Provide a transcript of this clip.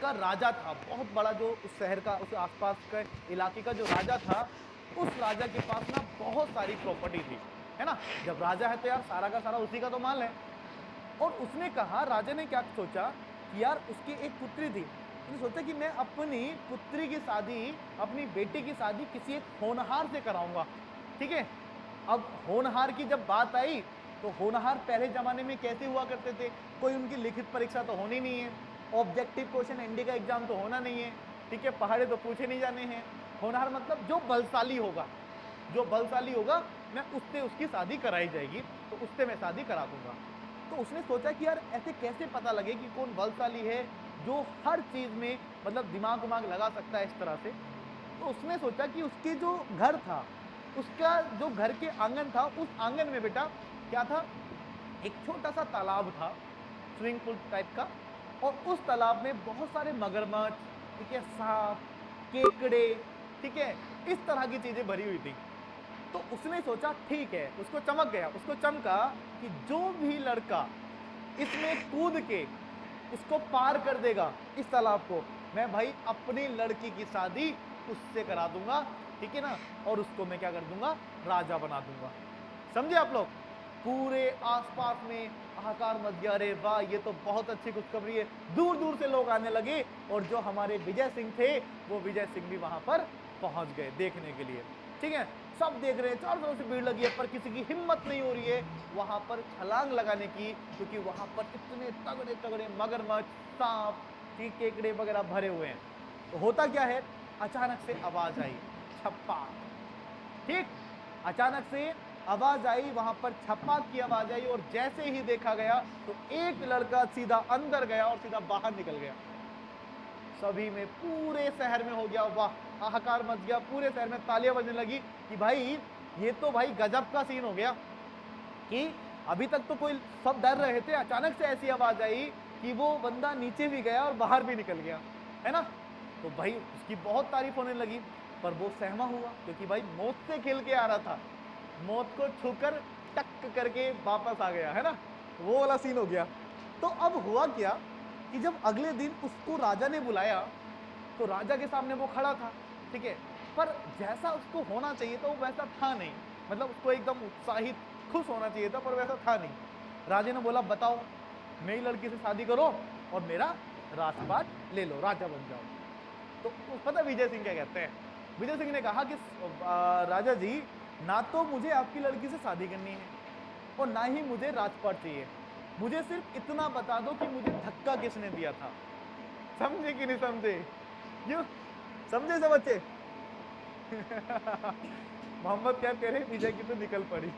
का राजा था, बहुत बड़ा, जो उस शहर का, उस आसपास के इलाके का जो राजा था, उस राजा के पास ना बहुत सारी प्रॉपर्टी थी, है ना। जब राजा है तो यार सारा का सारा उसी का तो माल है। और उसने कहा, राजा ने क्या सोचा कि यार उसकी एक पुत्री थी, उसने सोचा कि मैं अपनी पुत्री की शादी, अपनी बेटी की शादी किसी एक होनहार से कराऊंगा, ठीक है। अब होनहार की जब बात आई तो होनहार पहले जमाने में कैसे हुआ करते थे, कोई उनकी लिखित परीक्षा तो होनी नहीं है, ऑब्जेक्टिव क्वेश्चन एनडी का एग्जाम तो होना नहीं है, ठीक है, पहाड़े तो पूछे नहीं जाने हैं। होनहार मतलब जो बलशाली होगा, जो बलशाली होगा मैं उससे उसकी शादी कराई जाएगी, तो उससे मैं शादी करा दूंगा। तो उसने सोचा कि यार ऐसे कैसे पता लगे कि कौन बलशाली है, जो हर चीज में मतलब दिमाग उमाग लगा सकता है इस तरह से। तो उसने सोचा कि उसके जो घर था, उसका जो घर के आंगन था, उस आंगन में बेटा क्या था, एक छोटा सा तालाब था, स्विमिंग पूल टाइप का। और उस तालाब में बहुत सारे मगरमच्छ, ठीक है, सांप, केकड़े, ठीक है, इस तरह की चीजें भरी हुई थी। तो उसने सोचा ठीक है, उसको चमक गया, उसको चमका कि जो भी लड़का इसमें कूद के इसको पार कर देगा, इस तालाब को, मैं भाई अपनी लड़की की शादी उससे करा दूंगा, ठीक है ना, और उसको मैं क्या कर दूंगा, राजा बना दूंगा। समझे आप लोग। पूरे आसपास में हाहाकार मच गया, अरे वाह ये तो बहुत अच्छी खुशखबरी है। दूर दूर से लोग आने लगे, और जो हमारे विजय सिंह थे, वो विजय सिंह भी वहां पर पहुंच गए देखने के लिए, ठीक है। सब देख रहे हैं, चारों तरफ से भीड़ लगी है, पर किसी की हिम्मत नहीं हो रही है वहां पर छलांग लगाने की, क्योंकि वहां पर इतने तगड़े तगड़े मगरमच्छ, सांप, केकड़े वगैरह भरे हुए हैं। तो होता क्या है, अचानक से आवाज आई, छप्पा, ठीक, अचानक से आवाज आई, वहां पर छप्पा की आवाज आई, और जैसे ही देखा गया तो एक लड़का सीधा अंदर गया और सीधा बाहर निकल गया। सभी में, पूरे शहर में हो गया वाह, हाहाकार मच गया, पूरे शहर में तालियां बजने लगी कि भाई ये तो भाई गजब का सीन हो गया, कि अभी तक तो कोई सब डर रहे थे, अचानक से ऐसी आवाज आई कि वो बंदा नीचे भी गया और बाहर भी निकल गया, है ना। तो भाई उसकी बहुत तारीफ होने लगी, पर वो सहमा हुआ, क्योंकि भाई मौत से खेल के आ रहा था, मौत को छूकर टक करके वापस आ गया, है ना, वो वाला सीन हो गया। तो अब हुआ क्या कि जब अगले दिन उसको राजा ने बुलाया, तो राजा के सामने वो खड़ा था, ठीक है, पर जैसा उसको होना चाहिए था वो वैसा था नहीं, मतलब उसको एकदम उत्साहित खुश होना चाहिए था, पर वैसा था नहीं। राजा ने बोला बताओ, मेरी लड़की से शादी करो और मेरा राजपाट ले लो, राजा बन जाओ। तो पता विजय सिंह क्या कहते हैं, विजय सिंह ने कहा कि राजा जी, ना तो मुझे आपकी लड़की से शादी करनी है और ना ही मुझे राजपाट चाहिए, मुझे सिर्फ इतना बता दो कि मुझे धक्का किसने दिया था। समझे कि नहीं समझे, क्यों, समझे सब बच्चे। मोहम्मद क्या कह रहे, विजय की तो निकल पड़ी।